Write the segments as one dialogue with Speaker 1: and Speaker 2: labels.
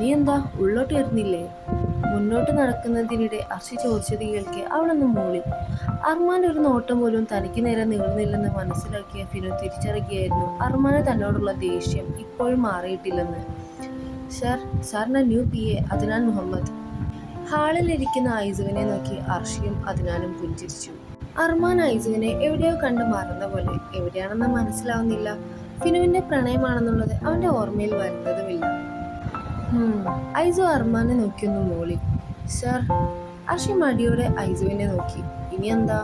Speaker 1: നീ എന്താ ഉള്ളോട്ട് വരുന്നില്ലേ? മുന്നോട്ട് നടക്കുന്നതിനിടെ അർഷി ചോദിച്ചത് കേൾക്കെ അവളൊന്ന് മൂളി. അർമാന്റെ ഒരു നോട്ടം പോലും തനിക്ക് നേരെ നീളുന്നില്ലെന്ന് മനസ്സിലാക്കിയ ഫിനു തിരിച്ചറിയുകയായിരുന്നു അർമാന് തന്നോടുള്ള ദേഷ്യം ഇപ്പോഴും മാറിയിട്ടില്ലെന്ന്. സർ, സാറിന്റെ ന്യൂ PA അദ്നാൻ മുഹമ്മദ്. ഹാളിലിരിക്കുന്ന ഐസുവിനെ നോക്കി അർഷിയും അദ്നാനും പുഞ്ചിരിച്ചു. അർമാൻ ഐസുവിനെ എവിടെയോ കണ്ട് മറന്ന പോലെ. എവിടെയാണെന്ന് മനസ്സിലാവുന്നില്ല. ഫിനുവിന്റെ പ്രണയമാണെന്നുള്ളത് അവന്റെ ഓർമ്മയിൽ വരുന്നതുമില്ല. ഐസു അർമാനെ നോക്കിയൊന്ന് മൂളി. സർ. അർഷി മടിയോടെ ഐസുവിനെ നോക്കി. ഇനി എന്താ?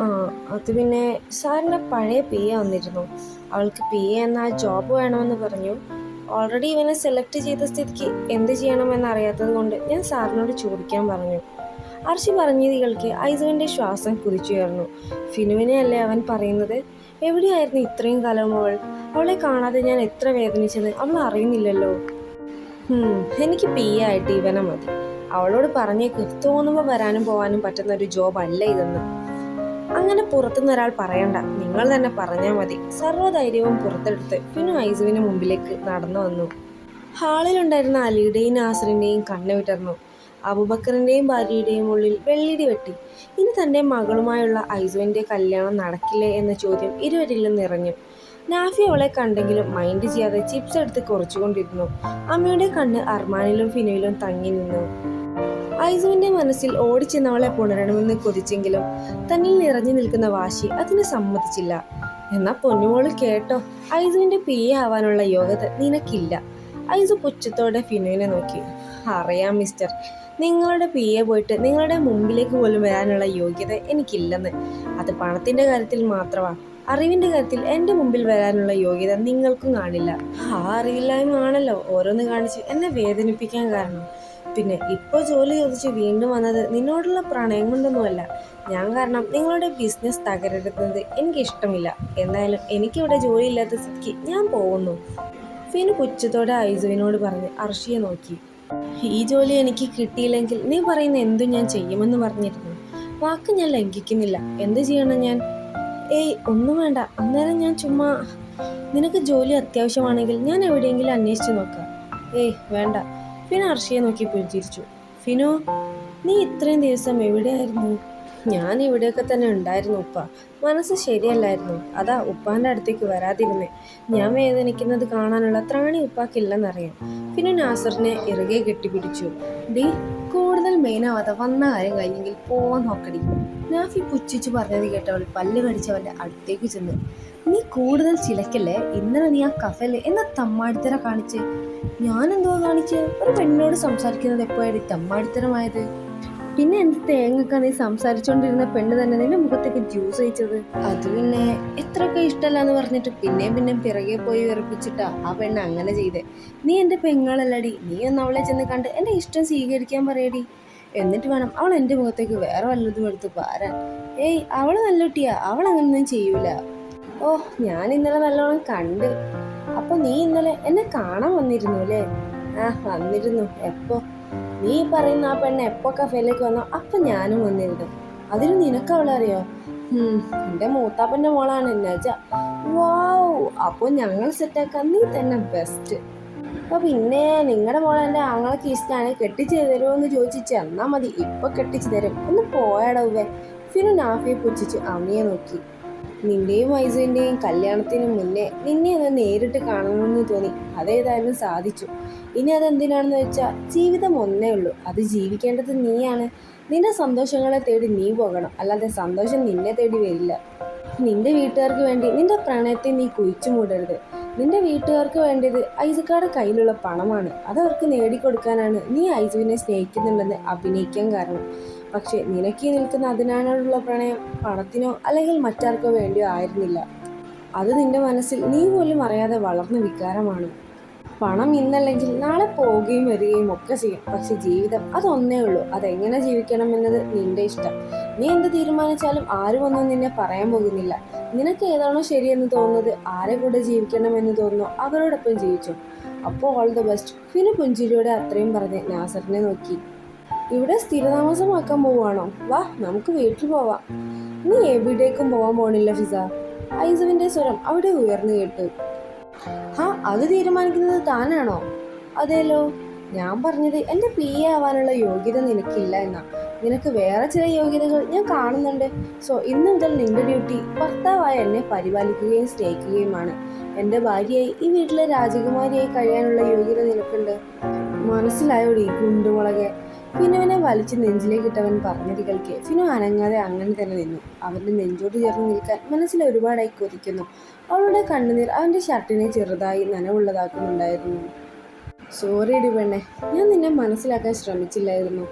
Speaker 2: ആ അത് പിന്നെ സാറിൻ്റെ പഴയ PA വന്നിരുന്നു. അവൾക്ക് PA എന്ന ജോബ് വേണമെന്ന് പറഞ്ഞു. ഓൾറെഡി ഇവനെ സെലക്ട് ചെയ്ത സ്ഥിതിക്ക് എന്ത് ചെയ്യണമെന്ന് അറിയാത്തത് കൊണ്ട് ഞാൻ സാറിനോട് ചോദിക്കാൻ പറഞ്ഞു. അർഷി പറഞ്ഞത് കേൾക്കെ ഐസുവിൻ്റെ ശ്വാസം കുതിച്ചുയർന്നു. ഫിനുവിനെ അല്ലേ അവൻ പറയുന്നത്? എവിടെയായിരുന്നു ഇത്രയും കാലം അവൾ? അവളെ കാണാതെ ഞാൻ എത്ര വേദനിച്ചത് അവൾ അറിയുന്നില്ലല്ലോ. എനിക്ക് PA ആയിട്ട് ഇവനെ മതി. അവളോട് പറഞ്ഞേക്ക്, തോന്നുമ്പോൾ വരാനും പോകാനും പറ്റുന്ന ഒരു ജോബ് അല്ല ഇതെന്ന്. അങ്ങനെ പുറത്തുനിന്ന് ഒരാൾ പറയണ്ട, നിങ്ങൾ തന്നെ പറഞ്ഞാൽ മതി. സർവ്വധൈര്യവും പുറത്തെടുത്ത് ഫിനു ഐസുവിന് മുമ്പിലേക്ക് നടന്നു വന്നു. ഹാളിലുണ്ടായിരുന്ന അലിയുടെയും നാസറിൻ്റെയും കണ്ണ് വിടർന്നു. അബൂബക്കറിൻ്റെയും ഭാര്യയുടെയും ഉള്ളിൽ വെള്ളിടി വെട്ടി. ഇനി തൻ്റെ മകളുമായുള്ള ഐസുവിൻ്റെ കല്യാണം നടക്കില്ലേ എന്ന ചോദ്യം ഇരുവരിലും നിറഞ്ഞു. നാഫി അവളെ കണ്ടെങ്കിലും മൈൻഡ് ചെയ്യാതെ ചിപ്സ് എടുത്ത് കുറച്ചുകൊണ്ടിരുന്നു. അമ്മയുടെ കണ്ണ് അർമാനിലും ഫിനുവിലും തങ്ങി നിന്നു. ഐസുവിൻ്റെ മനസ്സിൽ ഓടിച്ചെന്നവളെ പുണരണമെന്ന് കൊതിച്ചെങ്കിലും തന്നിൽ നിറഞ്ഞു നിൽക്കുന്ന വാശി അതിന് സമ്മതിച്ചില്ല. എന്നാ പൊന്നുമോള് കേട്ടോ, ഐസുവിൻ്റെ PA ആവാനുള്ള യോഗ്യത നിനക്കില്ല. ഐസു പുച്ഛത്തോടെ ഫിനുവിനെ നോക്കി. അറിയാം മിസ്റ്റർ, നിങ്ങളുടെ PA പോയിട്ട് നിങ്ങളുടെ മുമ്പിലേക്ക് പോലും വരാനുള്ള യോഗ്യത എനിക്കില്ലെന്ന്. അത് പണത്തിൻ്റെ കാര്യത്തിൽ മാത്രമാണ്. അറിവിൻ്റെ കാര്യത്തിൽ എൻ്റെ മുമ്പിൽ വരാനുള്ള യോഗ്യത നിങ്ങൾക്കും കാണില്ല. ആ അറിവില്ലായ്മ ആണല്ലോ ഓരോന്ന് കാണിച്ച് എന്നെ വേദനിപ്പിക്കാൻ കാരണം. പിന്നെ ഇപ്പോൾ ജോലി ചോദിച്ച് വീണ്ടും വന്നത് നിന്നോടുള്ള പ്രണയം കൊണ്ടൊന്നുമല്ല. ഞാൻ കാരണം നിങ്ങളുടെ ബിസിനസ് തകരുന്നത് എനിക്കിഷ്ടമില്ല. എന്തായാലും എനിക്കിവിടെ ജോലിയില്ലാത്ത സ്ഥിതിക്ക് ഞാൻ പോകുന്നു. ഫിനു പുച്ഛത്തോടെ ഐസുവിനോട് പറഞ്ഞ് അർഷിയെ നോക്കി. ഈ ജോലി എനിക്ക് കിട്ടിയില്ലെങ്കിൽ നീ പറയുന്ന എന്തും ഞാൻ ചെയ്യുമെന്ന് പറഞ്ഞിരുന്നു. വാക്ക് ഞാൻ ലംഘിക്കുന്നില്ല. എന്ത് ചെയ്യണം ഞാൻ? ഒന്നും വേണ്ട. അന്നേരം ഞാൻ ചുമ്മാ, നിനക്ക് ജോലി അത്യാവശ്യമാണെങ്കിൽ ഞാൻ എവിടെയെങ്കിലും അന്വേഷിച്ച് നോക്കാം. വേണ്ട. ഫിനു അർഷിയെ നോക്കി പുഞ്ചിരിച്ചു. ഫിനു, നീ ഇത്രയും ദിവസം എവിടെയായിരുന്നു? ഞാൻ ഇവിടെയൊക്കെ തന്നെ ഉണ്ടായിരുന്നു ഉപ്പ. മനസ്സ് ശരിയല്ലായിരുന്നു, അതാ ഉപ്പാൻ്റെ അടുത്തേക്ക് വരാതിരുന്നേ. ഞാൻ വേദനിക്കുന്നത് കാണാനുള്ള ത്രാണി ഉപ്പാക്കില്ലെന്നറിയാം. ഫിനു നാസറിനെ ഇറുകെ കെട്ടിപ്പിടിച്ചു.
Speaker 1: ഡി, കൂടുതൽ മെയിനാവാതെ വന്ന കാര്യം കഴിഞ്ഞെങ്കിൽ പോവാൻ നോക്കടി. നാഫി പുച്ഛിച്ചു പറഞ്ഞത് കേട്ടവൾ പല്ല് കടിച്ചവൻ്റെ അടുത്തേക്ക് ചെന്ന്. നീ കൂടുതൽ ചിലക്കല്ലേ. ഇന്നലെ നീ ആ കഫേല് എന്നാ തമ്മാടിത്തര കാണിച്ച്? ഞാനെന്തോ കാണിച്ച്? ഒരു പെണ്ണോട് സംസാരിക്കുന്നത് എപ്പോഴാണ് തമ്മാടിത്തരമായത്? പിന്നെ എന്ത് തേങ്ങക്ക നീ സംസാരിച്ചോണ്ടിരുന്ന പെണ്ണ് തന്നെ നിന്റെ മുഖത്തേക്ക് ജ്യൂസ് ഒഴിച്ചത്? അത് പിന്നെ എത്രയൊക്കെ ഇഷ്ടമല്ല എന്ന് പറഞ്ഞിട്ട് പിന്നെയും പിറകെ പോയി വിറപ്പിച്ചിട്ടാ ആ പെണ്ണ് അങ്ങനെ ചെയ്തേ. നീ എൻ്റെ പെങ്ങളല്ലടി. നീ ഒന്ന് അവളെ ചെന്ന് കണ്ട് എൻ്റെ ഇഷ്ടം സ്വീകരിക്കാൻ പറയടി. എന്നിട്ട് വേണം അവൾ എൻ്റെ മുഖത്തേക്ക് വേറെ വല്ലതും എടുത്ത് പാരാൻ. അവൾ നല്ല കുട്ടിയാ, അവൾ അങ്ങനൊന്നും ചെയ്യൂല.
Speaker 2: ഞാൻ ഇന്നലെ നല്ലോണം കണ്ട്. അപ്പോൾ നീ ഇന്നലെ എന്നെ കാണാൻ വന്നിരുന്നു അല്ലേ? വന്നിരുന്നു. എപ്പോ? നീ പറയുന്ന ആ പെണ്ണ് എപ്പോ കഫേയിലേക്ക് വന്നോ അപ്പം ഞാനും വന്നിരുന്നു. അതിന് നിനക്ക് അവളെ അറിയോ? എൻ്റെ മൂത്താപ്പൻ്റെ മോളാണ് നജ. വാവ്, അപ്പോൾ ഞങ്ങൾ സെറ്റാക്കാൻ നീ തന്നെ ബെസ്റ്റ്. അപ്പോൾ പിന്നെ നിങ്ങളുടെ മോളെ എൻ്റെ ആങ്ങളൊക്കെ ഇഷ്ടമാണ്, കെട്ടിച്ച് തരുമോ എന്ന് ചോദിച്ചു എന്നാൽ മതി, ഇപ്പം കെട്ടിച്ച് തരും. ഒന്ന് പോയാടവേ. ഫിനു നാഫിയെ പുച്ഛിച്ച് അമ്മിയെ നോക്കി. നിന്റെയും ഐസുവിൻ്റെയും കല്യാണത്തിന് മുന്നേ നിന്നെ ഒന്ന് നേരിട്ട് കാണണമെന്ന് തോന്നി. അതേതായാലും സാധിച്ചു. ഇനി അതെന്തിനാണെന്ന് വെച്ചാൽ ജീവിതം ഒന്നേ ഉള്ളൂ, അത് ജീവിക്കേണ്ടത് നീയാണ്. നിന്റെ സന്തോഷങ്ങളെ തേടി നീ പോകണം, അല്ലാതെ സന്തോഷം നിന്നെ തേടി വരില്ല. നിന്റെ വീട്ടുകാർക്ക് വേണ്ടി നിന്റെ പ്രണയത്തെ നീ കുഴിച്ചു മൂടരുത്. നിന്റെ വീട്ടുകാർക്ക് വേണ്ടത് ഐസുക്കാരുടെ കയ്യിലുള്ള പണമാണ്. അതവർക്ക് നേടിക്കൊടുക്കാനാണ് നീ ഐസുവിനെ സ്നേഹിക്കുന്നുണ്ടെന്ന് അഭിനയിക്കാൻ കാരണം. പക്ഷെ നിനക്ക് നിൽക്കുന്ന അതിനോടുള്ള പ്രണയം പണത്തിനോ അല്ലെങ്കിൽ മറ്റാർക്കോ വേണ്ടിയോ ആയിരുന്നില്ല. അത് നിന്റെ മനസ്സിൽ നീ പോലും അറിയാതെ വളർന്ന വികാരമാണ്. പണം ഇന്നല്ലെങ്കിൽ നാളെ പോവുകയും വരികയും ഒക്കെ ചെയ്യും. പക്ഷെ ജീവിതം അതൊന്നേ ഉള്ളൂ. അതെങ്ങനെ ജീവിക്കണം എന്നത് നിന്റെ ഇഷ്ടം. നീ എന്ത് തീരുമാനിച്ചാലും ആരും ഒന്നും നിന്നെ പറയാൻ പോകുന്നില്ല. നിനക്ക് ഏതാണോ ശരിയെന്ന് തോന്നുന്നത്, ആരെ കൂടെ ജീവിക്കണമെന്ന് തോന്നുന്നു അവരോടൊപ്പം ജീവിച്ചു. അപ്പോൾ ഓൾ ദ ബെസ്റ്റ്. ഫിനു പുഞ്ചിരിയോടെ അത്രയും പറഞ്ഞ് നാസറിനെ നോക്കി. ഇവിടെ സ്ഥിരതാമസമാക്കാൻ പോവുകയാണോ? വാ, നമുക്ക് വീട്ടിൽ പോവാം. നീ എവിടേക്കും പോകാൻ പോണില്ല ഫിസ. ഐസുവിൻ്റെ സ്വരം അവിടെ ഉയർന്നു കേട്ടു. അത് തീരുമാനിക്കുന്നത് താനാണോ? അതേലോ.
Speaker 1: ഞാൻ പറഞ്ഞത് എൻ്റെ PA ആവാനുള്ള യോഗ്യത നിനക്കില്ല എന്നാ. നിനക്ക് വേറെ ചില യോഗ്യതകൾ ഞാൻ കാണുന്നുണ്ട്. സോ ഇന്ന് മുതൽ നിന്റെ ഡ്യൂട്ടി ഭർത്താവായ എന്നെ പരിപാലിക്കുകയും സ്നേഹിക്കുകയുമാണ്. എൻ്റെ ഭാര്യയായി ഈ വീട്ടിലെ രാജകുമാരിയായി കഴിയാനുള്ള യോഗ്യത നിനക്കുണ്ട്. മനസ്സിലായോടി ഗുണ്ടുമുളകെ? ഫിനുവിനെ വലിച്ച് നെഞ്ചിലേക്കിട്ടവൻ പറഞ്ഞത് കേൾക്കെ ഫിനു അനങ്ങാതെ അങ്ങനെ തന്നെ നിന്നു. അവൻ്റെ നെഞ്ചോട് ചേർന്ന് നിൽക്കാൻ മനസ്സിൽ ഒരുപാടായി കൊതിക്കുന്നു. അവളുടെ കണ്ണുനീർ അവൻ്റെ ഷർട്ടിനെ ചെറുതായി നനവുള്ളതാക്കുന്നുണ്ടായിരുന്നു. സോറി ഡി പെണ്ണെ, ഞാൻ നിന്നെ മനസ്സിലാക്കാൻ ശ്രമിച്ചില്ലായിരുന്നു.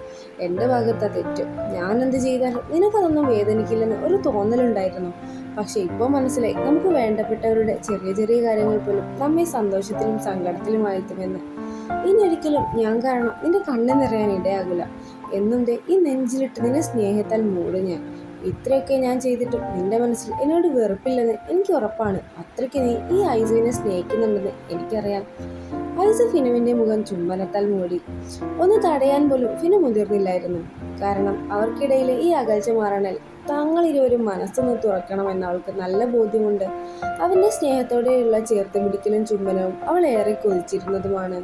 Speaker 1: എൻ്റെ ഭാഗത്താ തെറ്റ്. ഞാൻ എന്ത് ചെയ്താലും നിനക്കതൊന്നും വേദനിക്കില്ലെന്ന് ഒരു തോന്നലുണ്ടായിരുന്നു. പക്ഷെ ഇപ്പോൾ മനസ്സിലായി, നമുക്ക് വേണ്ടപ്പെട്ടവരുടെ ചെറിയ ചെറിയ കാര്യങ്ങൾ പോലും നമ്മെ സന്തോഷത്തിലും സങ്കടത്തിലും ആഴ്ത്തുമെന്ന്. ഇനി ഒരിക്കലും ഞാൻ കാരണം നിന്റെ കണ്ണ് നിറയാൻ ഇടയാകില്ല. എന്നും ഈ നെഞ്ചിലിട്ട് നിന്നെ സ്നേഹത്താൽ മൂടും ഞാൻ. ഇത്രയൊക്കെ ഞാൻ ചെയ്തിട്ടും നിന്റെ മനസ്സിൽ എന്നോട് വെറുപ്പില്ലെന്ന് എനിക്ക് ഉറപ്പാണ്. അത്രയ്ക്ക് നീ ഈ ഐസുവിനെ സ്നേഹിക്കുന്നുണ്ടെന്ന് എനിക്കറിയാം. ഐസ് ഫിനുവിൻ്റെ മുഖം ചുംബനത്താൽ മൂടി. ഒന്ന് തടയാൻ പോലും ഫിനു മുതിർന്നില്ലായിരുന്നു. കാരണം അവർക്കിടയിലെ ഈ അകൽച്ച മാറണൽ തങ്ങളിരുവരും മനസ്സൊന്ന് തുറക്കണമെന്ന് അവൾക്ക് നല്ല ബോധ്യമുണ്ട്. അവൻ്റെ സ്നേഹത്തോടെയുള്ള ചേർത്ത് പിടിക്കലും ചുംബനവും അവൾ ഏറെ കൊതിച്ചിരുന്നതുമാണ്.